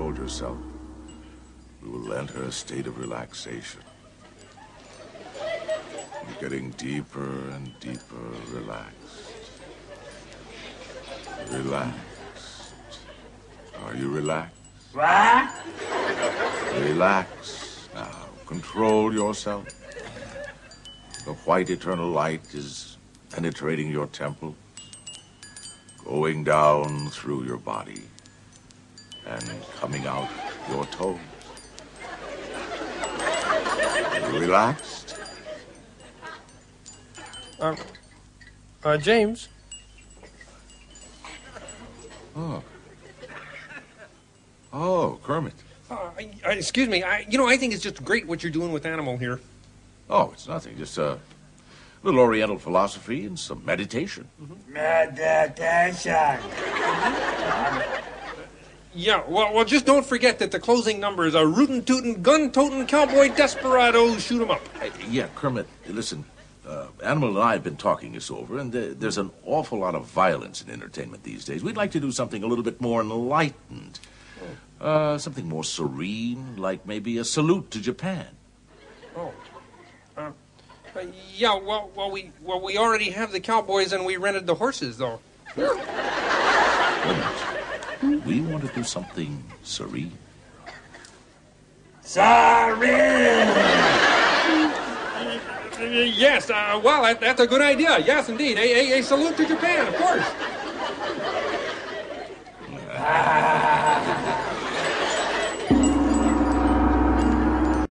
controlled yourself, we will enter a state of relaxation. You're getting deeper and deeper relaxed. Relaxed. Are you relaxed? What? Relax. Now, control yourself. The white eternal light is penetrating your temples, going down through your body, and coming out your toes. Are you relaxed? James? Oh, Kermit. Excuse me. I think it's just great what you're doing with Animal here. Oh, it's nothing. Just a little Oriental philosophy and some meditation. Meditation. Yeah, well, just don't forget that the closing numbers are rootin' tootin', gun-totin' cowboy desperados shoot 'em up. Yeah, Kermit, listen. Animal and I have been talking this over, and there's an awful lot of violence in entertainment these days. We'd like to do something a little bit more enlightened. Something more serene, like maybe a salute to Japan. Oh. Yeah, we already have the cowboys and we rented the horses, though. We want to do something serene. Serene! Yes, that's a good idea. Yes, indeed. A salute to Japan, of course.